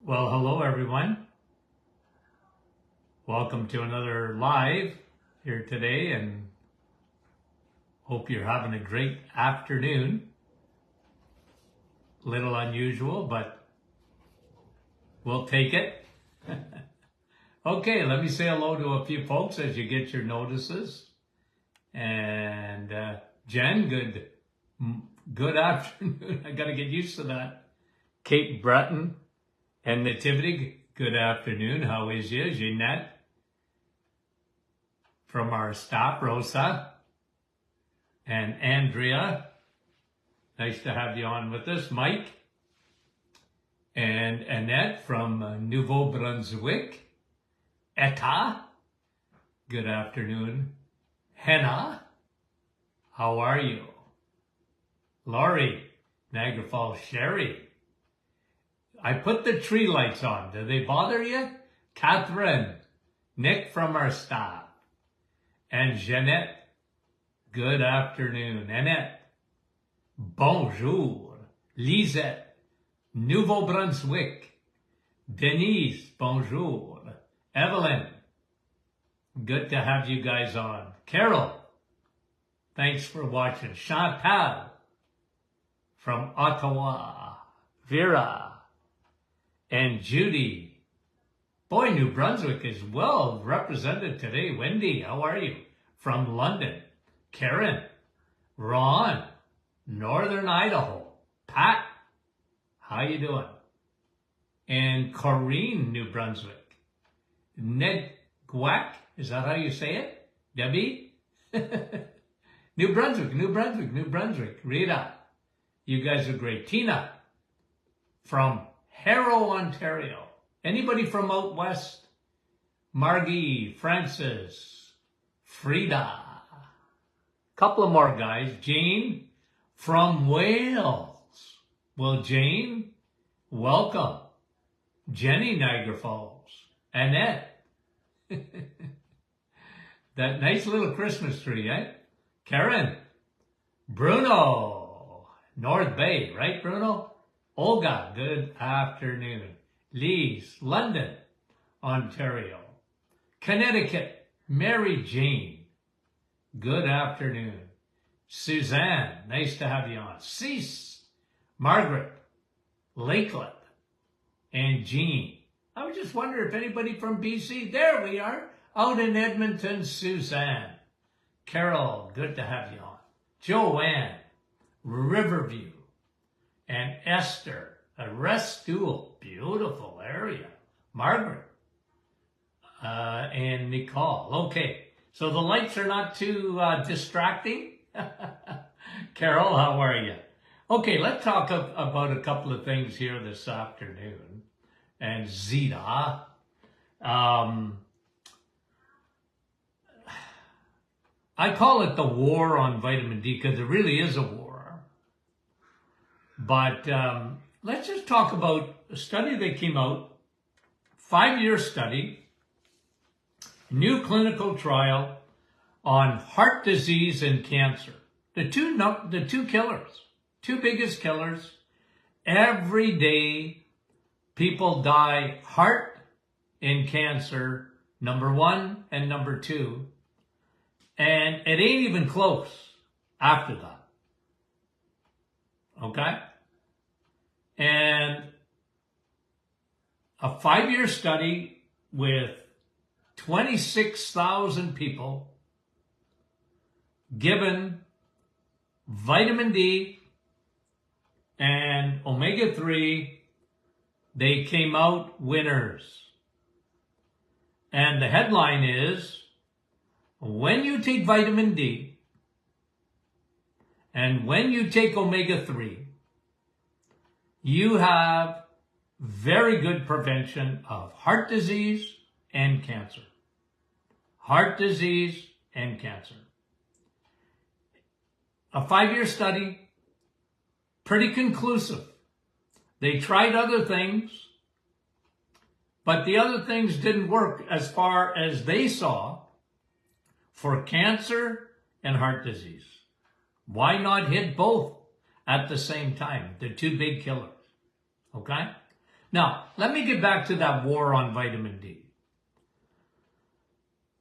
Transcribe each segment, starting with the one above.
Well, hello everyone. Welcome to another live here today, and hope you're having a great afternoon. Little unusual, but we'll take it. Okay, let me say hello to a few folks as you get your notices. And Jen, good afternoon. I got to get used to that. Kate Breton and Nativity, good afternoon. How is you? Jeanette from our staff, Rosa and Andrea. Nice to have you on with us. Mike and Annette from Nouveau Brunswick. Etta, good afternoon. Henna, how are you? Laurie, Niagara Falls Sherry. I put the tree lights on. Do they bother you? Catherine, Nick from our staff. And Jeanette, good afternoon. Annette, bonjour. Lisette, Nouveau Brunswick. Denise, bonjour. Evelyn, good to have you guys on. Carol, thanks for watching. Chantal from Ottawa. Vera and Judy. Boy, New Brunswick is well represented today. Wendy, how are you? From London. Karen, Ron, Northern Idaho. Pat, how you doing? And Corrine, New Brunswick. Ned Gwack, is that how you say it? Debbie? New Brunswick, New Brunswick, New Brunswick. Rita, you guys are great. Tina, from Harrow, Ontario. Anybody from out west? Margie, Francis, Frida. Couple of more guys. Jane from Wales. Well, Jane, welcome. Jenny, Niagara Falls. Annette. That nice little Christmas tree, eh? Karen. Bruno. North Bay, right, Bruno? Olga, good afternoon. Lise, London, Ontario. Connecticut, Mary Jane, good afternoon. Suzanne, nice to have you on. Cease, Margaret, Lakeland, and Jean. I was just wondering if anybody from BC, there we are, out in Edmonton, Suzanne. Carol, good to have you on. Joanne, Riverview, and Esther, a Restoule, beautiful area. Margaret, and Nicole. Okay, so the lights are not too distracting. Carol, how are you? Okay, let's talk about a couple of things here this afternoon. And Zita, I call it the war on vitamin D because it really is a war. But let's just talk about a study that came out, 5-year study, new clinical trial on heart disease and cancer. The two killers, two biggest killers. Every day, people die heart and cancer, number 1 and number 2. And it ain't even close after that. Okay? And a 5-year study with 26,000 people given vitamin D and omega-3, they came out winners. And the headline is, when you take vitamin D and when you take omega-3, you have very good prevention of heart disease and cancer. Heart disease and cancer. A 5-year study, pretty conclusive. They tried other things, but the other things didn't work as far as they saw for cancer and heart disease. Why not hit both at the same time? The two big killers. Okay? Now, let me get back to that war on vitamin D.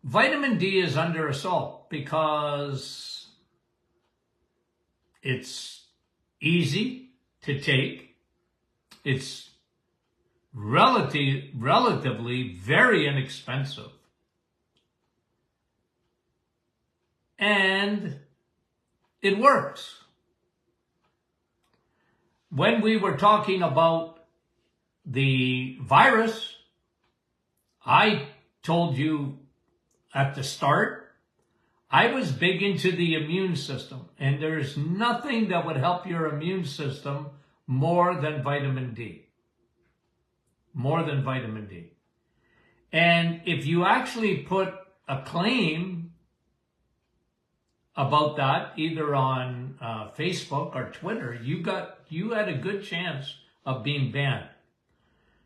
Vitamin D is under assault because it's easy to take. It's relatively very inexpensive. And it works. When we were talking about the virus, I told you at the start, I was big into the immune system, and there's nothing that would help your immune system more than vitamin D. More than vitamin D. And if you actually put a claim about that, either on Facebook or Twitter, you had a good chance of being banned.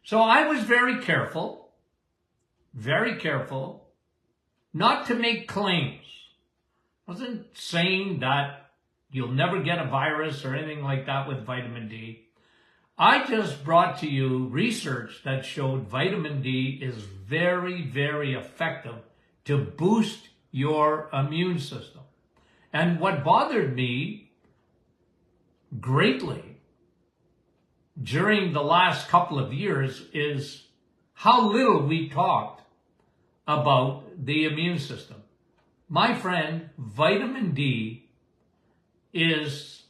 So I was very careful not to make claims. I wasn't saying that you'll never get a virus or anything like that with vitamin D. I just brought to you research that showed vitamin D is very, very effective to boost your immune system. And what bothered me greatly during the last couple of years is how little we talked about the immune system. My friend, vitamin D is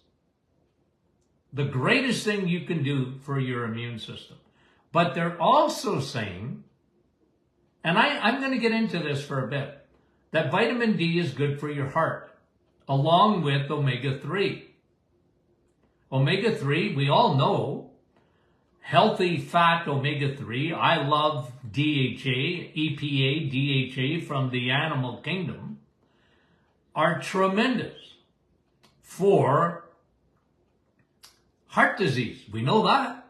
the greatest thing you can do for your immune system. But they're also saying, and I'm going to get into this for a bit, that vitamin D is good for your heart, along with omega-3. Omega-3, we all know, healthy fat omega-3. I love DHA, EPA, DHA from the animal kingdom, are tremendous for heart disease. We know that.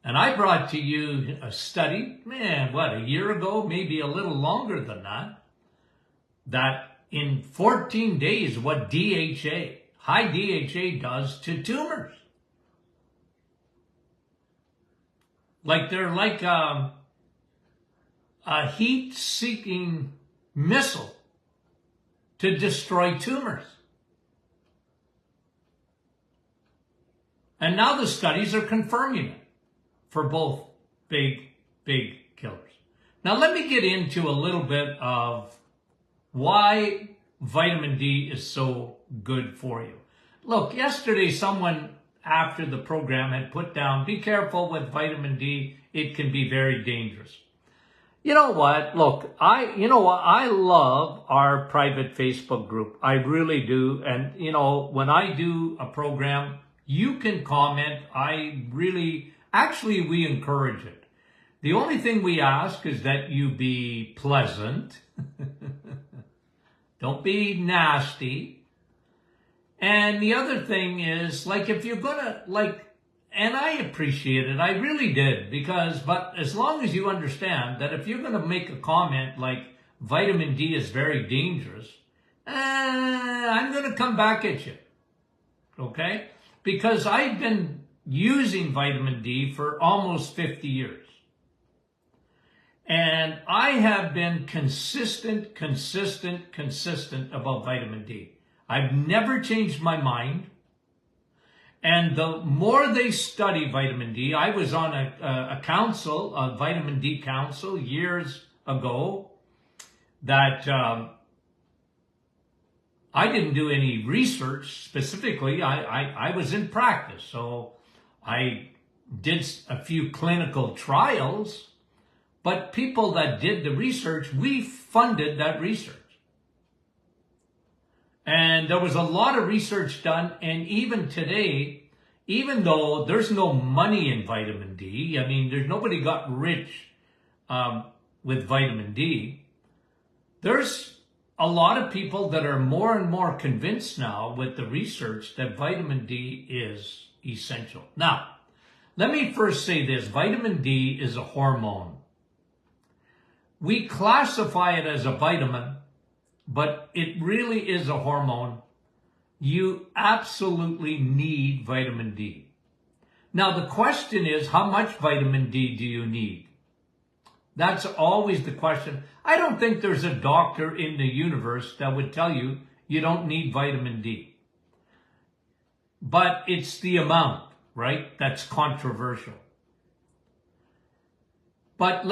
And I brought to you a study, a year ago, maybe a little longer than that, that in 14 days, what DHA, high DHA does to tumors. Like they're like a heat-seeking missile to destroy tumors. And now the studies are confirming it for both big killers. Now let me get into a little bit of why vitamin D is so good for you. Look, yesterday someone after the program had put down, be careful with vitamin D, it can be very dangerous. You know what? Look, I love our private Facebook group. I really do. And, when I do a program, you can comment. We encourage it. The only thing we ask is that you be pleasant. Don't be nasty. And the other thing is, if you're gonna, and I appreciate it, I really did, but as long as you understand that if you're gonna make a comment like vitamin D is very dangerous, I'm gonna come back at you, okay? Because I've been using vitamin D for almost 50 years. And I have been consistent about vitamin D. I've never changed my mind. And the more they study vitamin D, I was on a council, a vitamin D council years ago that I didn't do any research specifically. I was in practice. So I did a few clinical trials, but people that did the research, we funded that research. And there was a lot of research done, and even today, even though there's no money in vitamin D, there's nobody got rich with vitamin D, there's a lot of people that are more and more convinced now with the research that vitamin D is essential. Now, let me first say this. Vitamin D is a hormone. We classify it as a vitamin, but it really is a hormone. You absolutely need vitamin D. Now, the question is, how much vitamin D do you need? That's always the question. I don't think there's a doctor in the universe that would tell you you don't need vitamin D. But it's the amount, right? That's controversial. But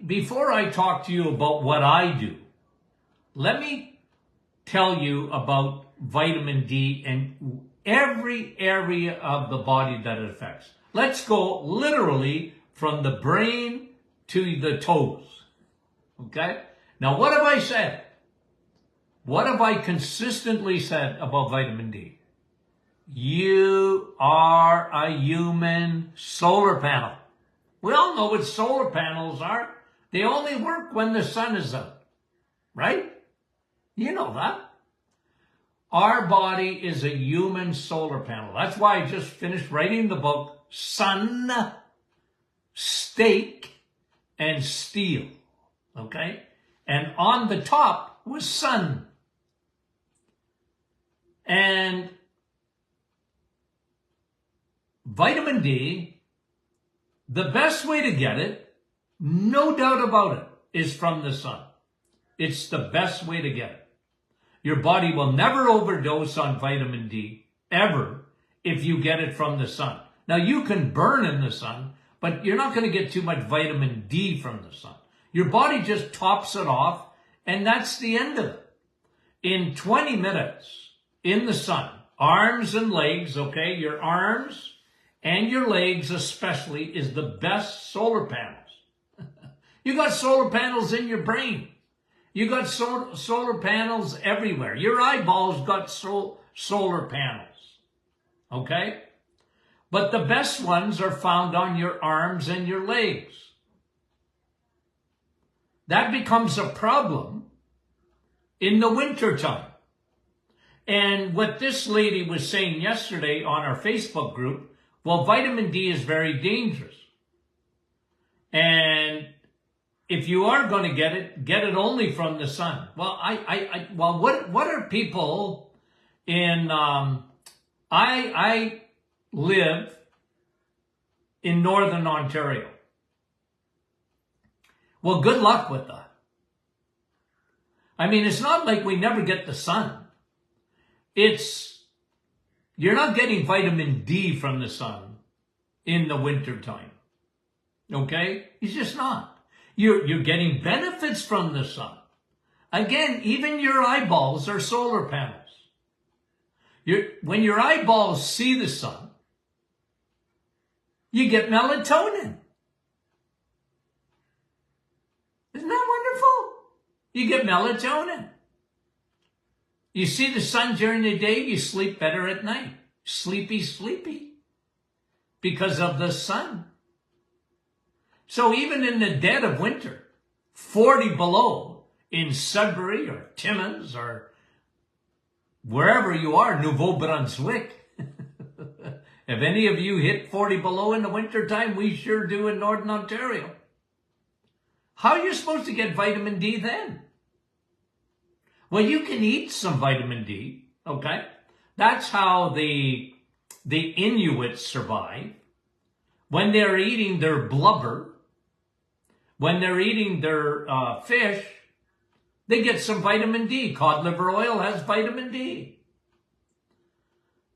before I talk to you about what I do, let me tell you about vitamin D and every area of the body that it affects. Let's go literally from the brain to the toes. Okay? Now, what have I said? What have I consistently said about vitamin D? You are a human solar panel. We all know what solar panels are. They only work when the sun is out. Right? You know that. Our body is a human solar panel. That's why I just finished writing the book, Sun, Steak, and Steel. Okay? And on the top was sun. And vitamin D, the best way to get it, no doubt about it, is from the sun. It's the best way to get it. Your body will never overdose on vitamin D, ever, if you get it from the sun. Now, you can burn in the sun, but you're not going to get too much vitamin D from the sun. Your body just tops it off, and that's the end of it. In 20 minutes in the sun, arms and legs, okay, your arms and your legs especially is the best solar panels. You got solar panels in your brain. You got solar panels everywhere. Your eyeballs got solar panels, okay? But the best ones are found on your arms and your legs. That becomes a problem in the wintertime. And what this lady was saying yesterday on our Facebook group, well, vitamin D is very dangerous. And if you are going to get it only from the sun. Well, what are people in, I live in Northern Ontario. Well, good luck with that. I mean, it's not like we never get the sun. You're not getting vitamin D from the sun in the wintertime. Okay? It's just not. You're getting benefits from the sun. Again, even your eyeballs are solar panels. When your eyeballs see the sun, you get melatonin. Isn't that wonderful? You get melatonin. You see the sun during the day, you sleep better at night. Sleepy, sleepy. Because of the sun. So even in the dead of winter, 40 below in Sudbury or Timmins or wherever you are, Nouveau-Brunswick. If any of you hit 40 below in the wintertime, we sure do in Northern Ontario. How are you supposed to get vitamin D then? Well, you can eat some vitamin D, okay? That's how the Inuits survive. When they're eating their blubber, when they're eating their fish, they get some vitamin D. Cod liver oil has vitamin D.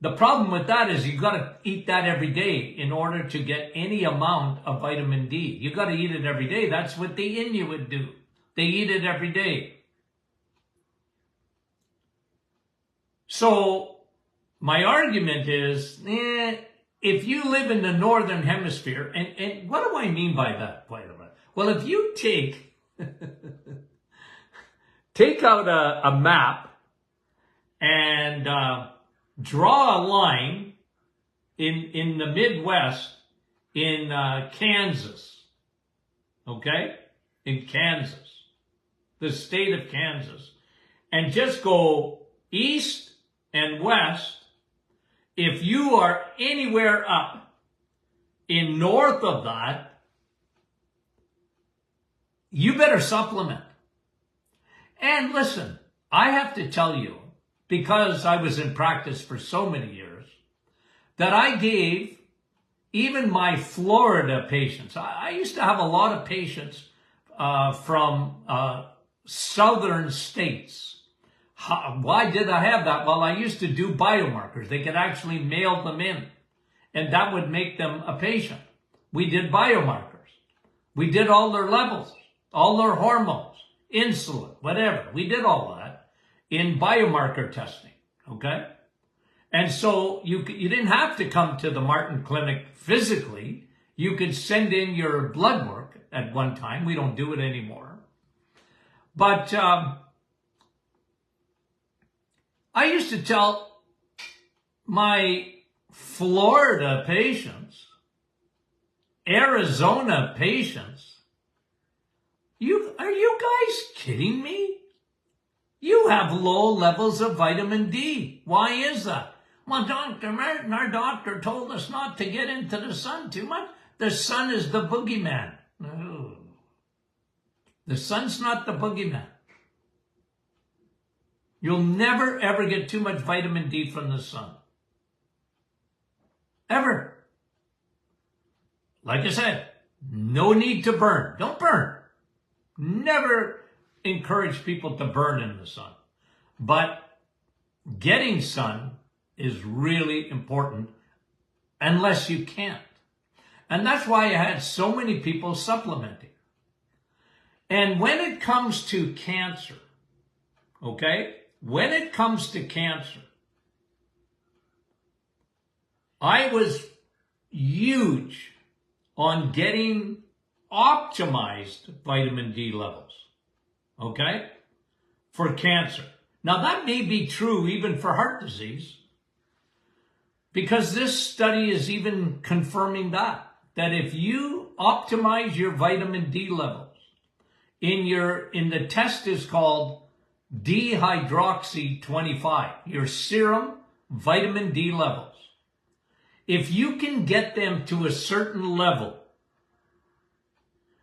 The problem with that is you got to eat that every day in order to get any amount of vitamin D. You got to eat it every day. That's what the Inuit do. They eat it every day. So my argument is, if you live in the Northern Hemisphere, and what do I mean by that, by the way? Well, if you take out a map and draw a line in the Midwest in Kansas, okay? In Kansas, the state of Kansas, and just go east and west, if you are anywhere up in north of that, you better supplement. And listen, I have to tell you, because I was in practice for so many years, that I gave even my Florida patients, I used to have a lot of patients from southern states. Why did I have that? Well, I used to do biomarkers. They could actually mail them in, and that would make them a patient. We did biomarkers. We did all their levels, all their hormones, insulin, whatever. We did all that in biomarker testing, okay? And so you didn't have to come to the Martin Clinic physically. You could send in your blood work at one time. We don't do it anymore. But I used to tell my Florida patients, Arizona patients, are you guys kidding me? You have low levels of vitamin D. Why is that? Well, Dr. Martin, our doctor told us not to get into the sun too much. The sun is the boogeyman. No. The sun's not the boogeyman. You'll never, ever get too much vitamin D from the sun. Ever. Like I said, no need to burn. Don't burn. Never encourage people to burn in the sun. But getting sun is really important unless you can't. And that's why I had so many people supplementing. And when it comes to cancer, okay, when it comes to cancer, I was huge on getting optimized vitamin D levels, okay, for cancer. Now that may be true even for heart disease, because this study is even confirming that if you optimize your vitamin D levels in the test is called dehydroxy-25, your serum vitamin D levels. If you can get them to a certain level,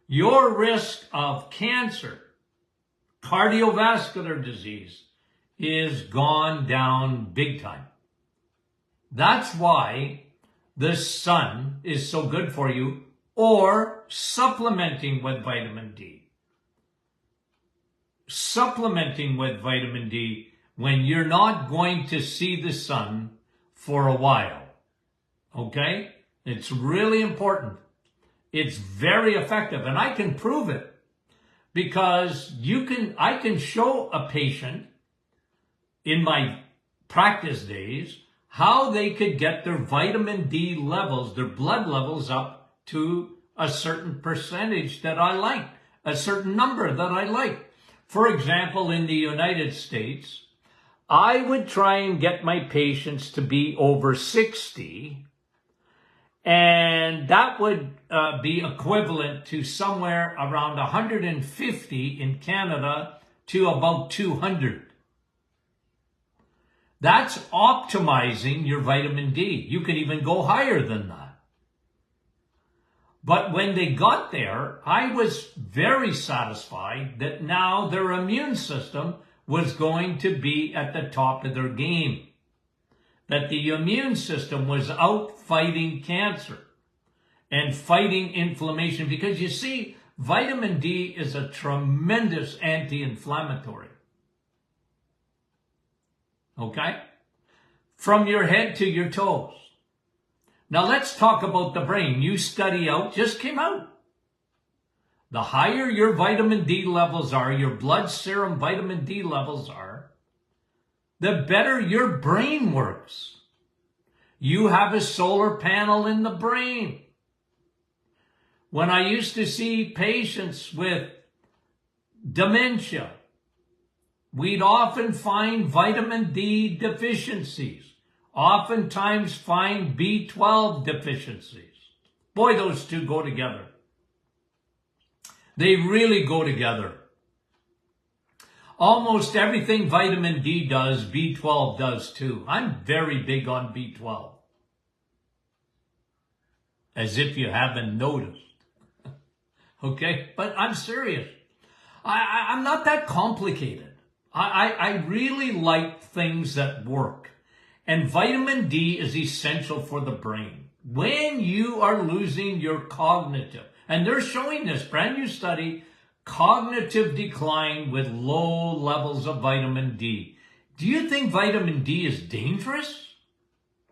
your risk of cancer, cardiovascular disease, is gone down big time. That's why the sun is so good for you, or supplementing with vitamin D. Supplementing with vitamin D when you're not going to see the sun for a while. Okay? It's really important. It's very effective, and I can prove it because I can show a patient in my practice days how they could get their vitamin D levels, their blood levels up to a certain percentage that I like, a certain number that I like. For example, in the United States, I would try and get my patients to be over 60, and that would be equivalent to somewhere around 150 in Canada to about 200. That's optimizing your vitamin D. You can even go higher than that. But when they got there, I was very satisfied that now their immune system was going to be at the top of their game. That the immune system was out fighting cancer and fighting inflammation. Because you see, vitamin D is a tremendous anti-inflammatory. Okay? From your head to your toes. Now let's talk about the brain. New study just came out. The higher your vitamin D levels are, your blood serum vitamin D levels are, the better your brain works. You have a solar panel in the brain. When I used to see patients with dementia, we'd often find vitamin D deficiencies, oftentimes find B12 deficiencies. Boy, those two go together. They really go together. Almost everything vitamin D does, B12 does too. I'm very big on B12. As if you haven't noticed. Okay? But I'm serious. I'm not that complicated. I really like things that work. And vitamin D is essential for the brain. when you are losing your cognitive, and they're showing this brand new study, cognitive decline with low levels of vitamin D. Do you think vitamin D is dangerous?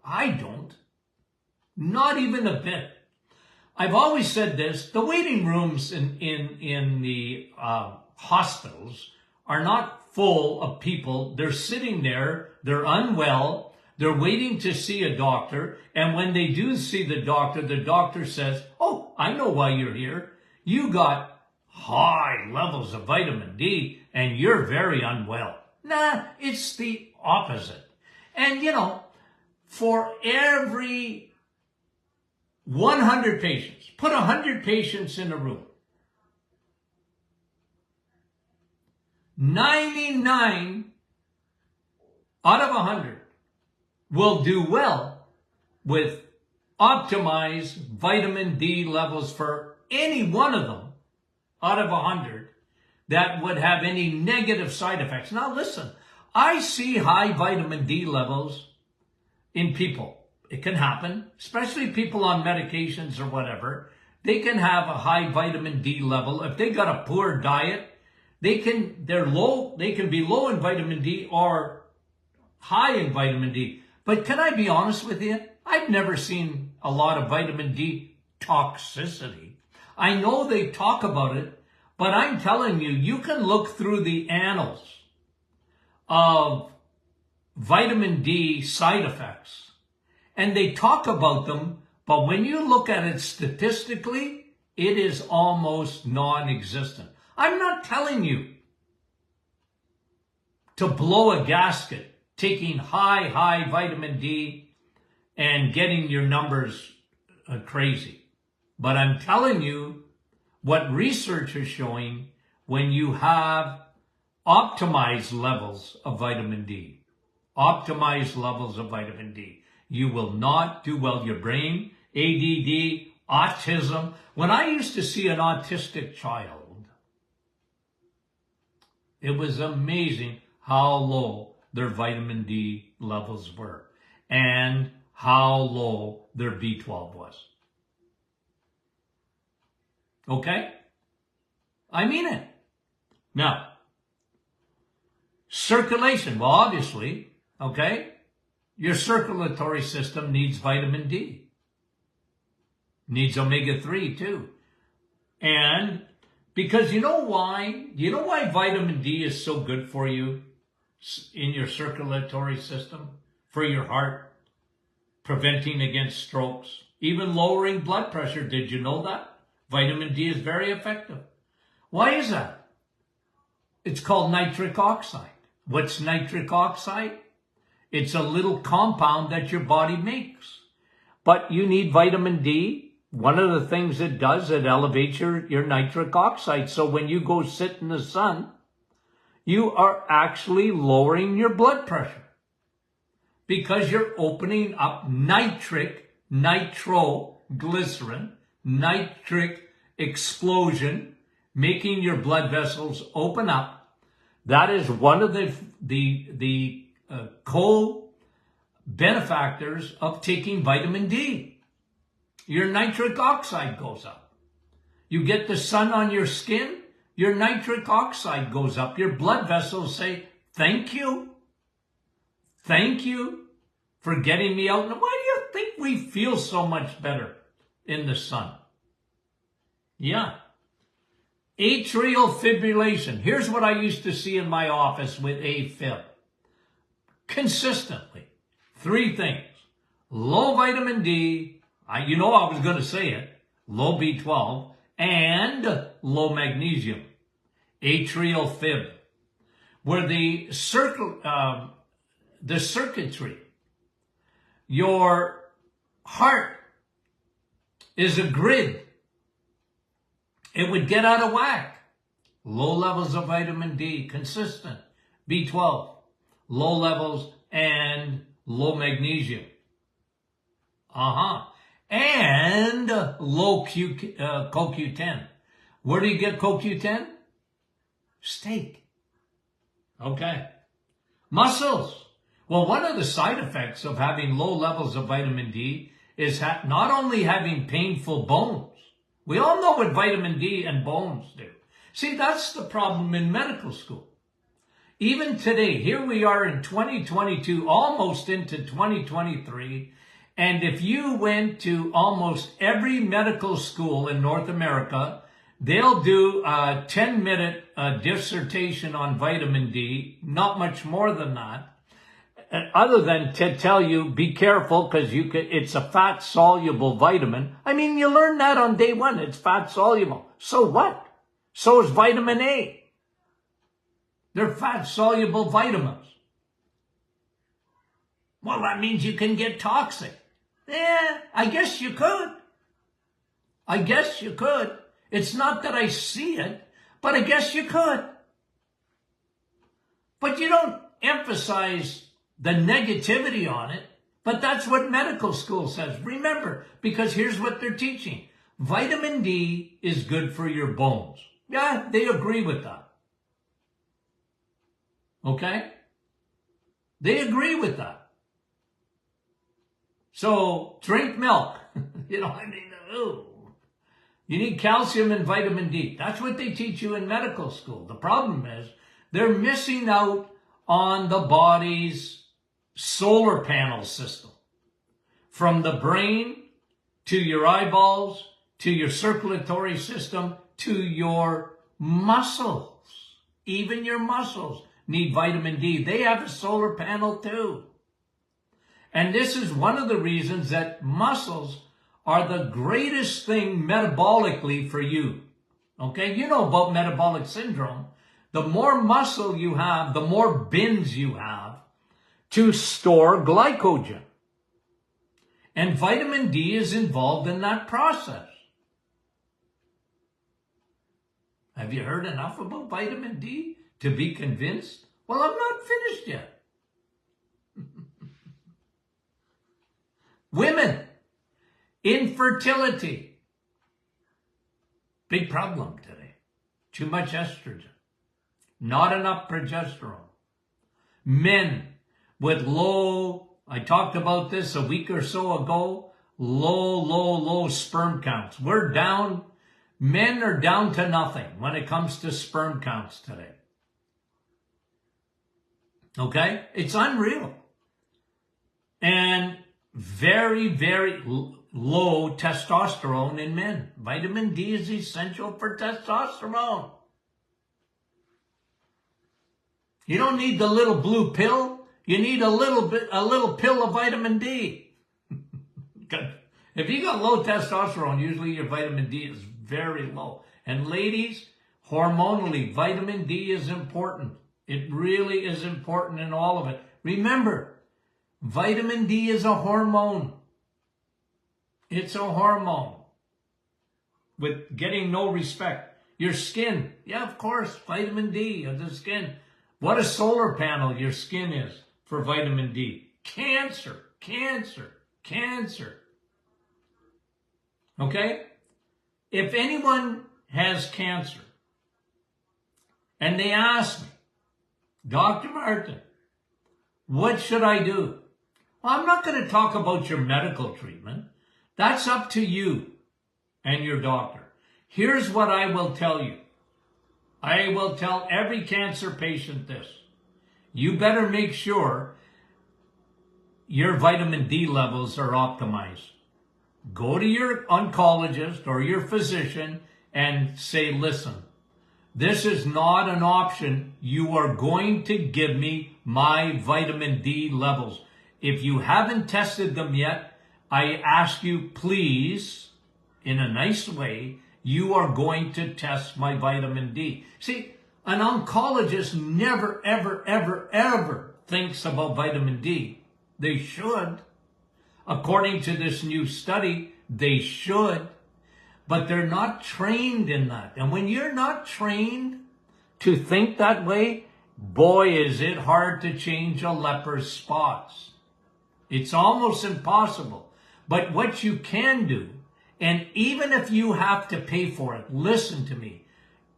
I don't. Not even a bit. I've always said this, the waiting rooms in the hospitals are not full of people. They're sitting there, they're unwell, they're waiting to see a doctor, and when they do see the doctor says, oh, I know why you're here. You got high levels of vitamin D and you're very unwell. Nah, it's the opposite. And you know, for every 100 patients, put 100 patients in a room, 99 out of 100 will do well with optimized vitamin D levels for any one of them out of 100 that would have any negative side effects. Now listen, I see high vitamin D levels in people. It can happen, especially people on medications or whatever. They can have a high vitamin D level. If they got a poor diet, they can be low in vitamin D or high in vitamin D. But can I be honest with you? I've never seen a lot of vitamin D toxicity. I know they talk about it, but I'm telling you, you can look through the annals of vitamin D side effects, and they talk about them, but when you look at it statistically, it is almost non-existent. I'm not telling you to blow a gasket taking high vitamin D and getting your numbers crazy. But I'm telling you what research is showing when you have optimized levels of vitamin D. Optimized levels of vitamin D. You will not do well. Your brain, ADD, autism. When I used to see an autistic child, it was amazing how low their vitamin D levels were and how low their B12 was. Okay? I mean it. Now, circulation. Well, obviously, okay, your circulatory system needs vitamin D. Needs omega-3 too. And because you know why? You know why vitamin D is so good for you in your circulatory system? For your heart, preventing against strokes, even lowering blood pressure. Did you know that? Vitamin D is very effective. Why is that? It's called nitric oxide. What's nitric oxide? It's a little compound that your body makes. But you need vitamin D. One of the things it does, it elevates your nitric oxide. So when you go sit in the sun, you are actually lowering your blood pressure because you're opening up nitroglycerin, nitric explosion, making your blood vessels open up. That is one of the co-benefactors of taking vitamin D. Your nitric oxide goes up. You get the sun on your skin, your nitric oxide goes up. Your blood vessels say, thank you. Thank you for getting me out. Now, why do you think we feel so much better in the sun? Yeah. Atrial fibrillation. Here's what I used to see in my office with AFib. Consistently. 3 things. Low vitamin D. You know I was going to say it. Low B12. And low magnesium. Atrial fib. Where the circuitry, your heart is a grid. It would get out of whack. Low levels of vitamin D, consistent. B12, low levels, and low magnesium. And low CoQ10. Where do you get CoQ10? Steak. Okay. Muscles. Well, one of the side effects of having low levels of vitamin D is not only having painful bones. We all know what vitamin D and bones do. See, that's the problem in medical school. Even today, here we are in 2022, almost into 2023, and if you went to almost every medical school in North America, they'll do a 10-minute dissertation on vitamin D, not much more than that, other than to tell you, be careful because it's a fat-soluble vitamin. I mean, you learn that on day one, it's fat-soluble. So what? So is vitamin A. They're fat-soluble vitamins. Well, that means you can get toxic. Yeah, I guess you could. I guess you could. It's not that I see it, but I guess you could. But you don't emphasize the negativity on it. But that's what medical school says. Remember, because here's what they're teaching. Vitamin D is good for your bones. Yeah, they agree with that. Okay? They agree with that. So, drink milk. You know, I mean, ooh. You need calcium and vitamin D. That's what they teach you in medical school. The problem is they're missing out on the body's solar panel system. From the brain to your eyeballs, to your circulatory system, to your muscles. Even your muscles need vitamin D. They have a solar panel too. And this is one of the reasons that muscles are the greatest thing metabolically for you. Okay, you know about metabolic syndrome. The more muscle you have, the more bins you have to store glycogen. And vitamin D is involved in that process. Have you heard enough about vitamin D to be convinced? Well, I'm not finished yet. Women, infertility. Big problem today. Too much estrogen. Not enough progesterone. Men with low, I talked about this a week or so ago, low sperm counts. We're down, men are down to nothing when it comes to sperm counts today. Okay? It's unreal. And very, very low testosterone in men. Vitamin D is essential for testosterone. You don't need the little blue pill. You need a little pill of vitamin D. If you got low testosterone, usually your vitamin D is very low. And ladies, hormonally, vitamin D is important. It really is important in all of it. Remember, vitamin D is a hormone. It's a hormone with getting no respect. Your skin, yeah, of course, vitamin D of the skin. What a solar panel your skin is for vitamin D. Cancer, cancer, cancer. Okay? If anyone has cancer and they ask me, Dr. Martin, what should I do? Well, I'm not going to talk about your medical treatment. That's up to you and your doctor. Here's what I will tell you. I will tell every cancer patient this. You better make sure your vitamin D levels are optimized. Go to your oncologist or your physician and say, listen, this is not an option. You are going to give me my vitamin D levels. If you haven't tested them yet, I ask you, please, in a nice way, you are going to test my vitamin D. See, an oncologist never, ever, ever, ever thinks about vitamin D. They should. According to this new study, they should. But they're not trained in that. And when you're not trained to think that way, boy, is it hard to change a leper's spots. It's almost impossible. But what you can do, and even if you have to pay for it, listen to me.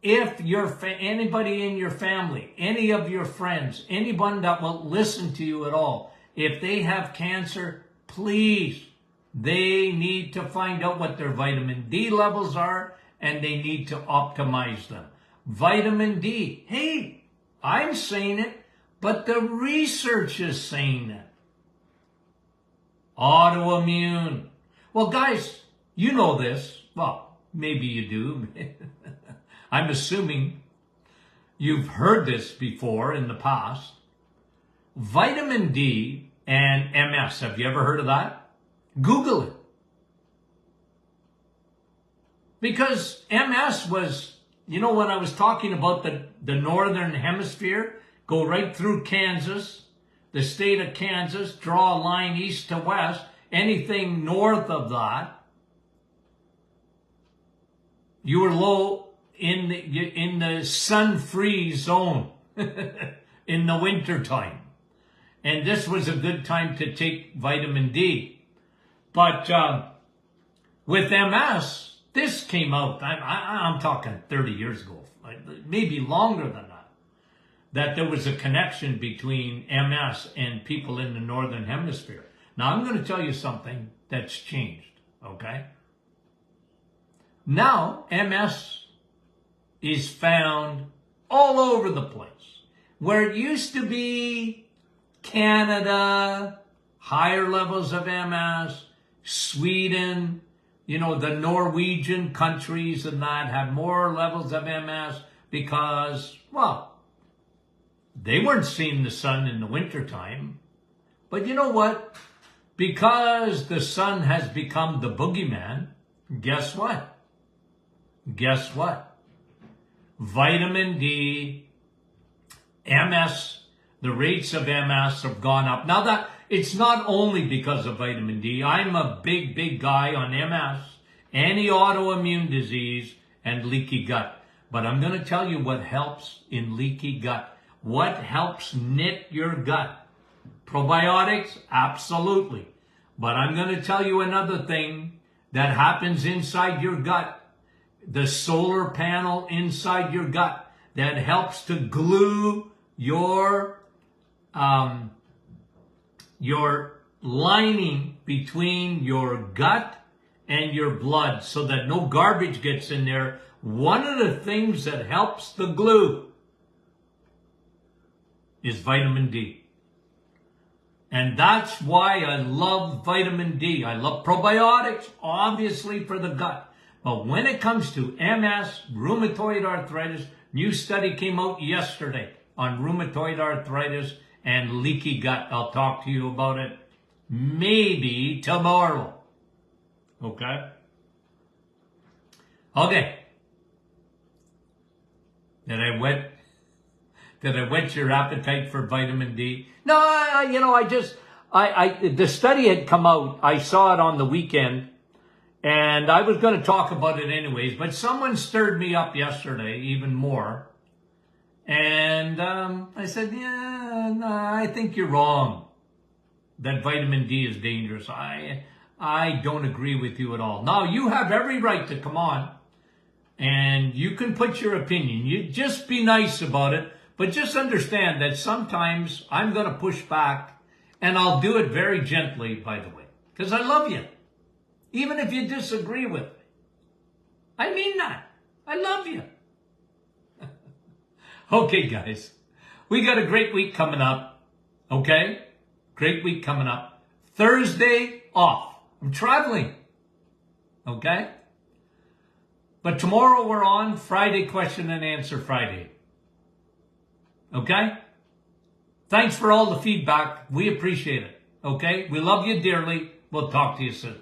If anybody in your family, any of your friends, anyone that will listen to you at all, if they have cancer, please They need to find out what their vitamin D levels are, and they need to optimize them. Vitamin D, hey, I'm saying it, but the research is saying it. Autoimmune. Well, guys, you know this. Well, maybe you do. I'm assuming you've heard this before in the past. Vitamin D and MS. Have you ever heard of that? Google it. Because MS was, you know, when I was talking about the northern hemisphere, go right through Kansas, the state of Kansas, draw a line east to west, anything north of that, you were low in the sun-free zone in the wintertime. And this was a good time to take vitamin D. But with MS, this came out, I'm talking 30 years ago, maybe longer than that there was a connection between MS and people in the northern hemisphere. Now, I'm going to tell you something that's changed, okay? Now, MS is found all over the place. Where it used to be Canada, higher levels of MS, Sweden, you know, the Norwegian countries and that had more levels of MS because, well, they weren't seeing the sun in the wintertime. But you know what? Because the sun has become the boogeyman, guess what? Guess what? Vitamin D, MS, the rates of MS have gone up. Now that it's not only because of vitamin D. I'm a big guy on MS, any autoimmune disease, and leaky gut. But I'm going to tell you what helps in leaky gut. What helps knit your gut? Probiotics? Absolutely. But I'm going to tell you another thing that happens inside your gut. The solar panel inside your gut that helps to glue your lining between your gut and your blood so that no garbage gets in there. One of the things that helps the glue is vitamin D. And that's why I love vitamin D. I love probiotics, obviously, for the gut. But when it comes to MS, rheumatoid arthritis, new study came out yesterday on rheumatoid arthritis and leaky gut. I'll talk to you about it maybe tomorrow. Okay? Okay. Did I whet your appetite for vitamin D? No, you know, the study had come out. I saw it on the weekend, and I was going to talk about it anyways, but someone stirred me up yesterday even more. And I said, yeah, no, I think you're wrong that vitamin D is dangerous. I don't agree with you at all. Now, you have every right to come on, and you can put your opinion. You just be nice about it. But just understand that sometimes I'm going to push back, and I'll do it very gently, by the way, because I love you. Even if you disagree with me. I mean that. I love you. Okay, guys. We got a great week coming up. Okay? Great week coming up. Thursday off. I'm traveling. Okay? But tomorrow we're on Friday Question and Answer Friday. Okay? Thanks for all the feedback. We appreciate it. Okay? We love you dearly. We'll talk to you soon.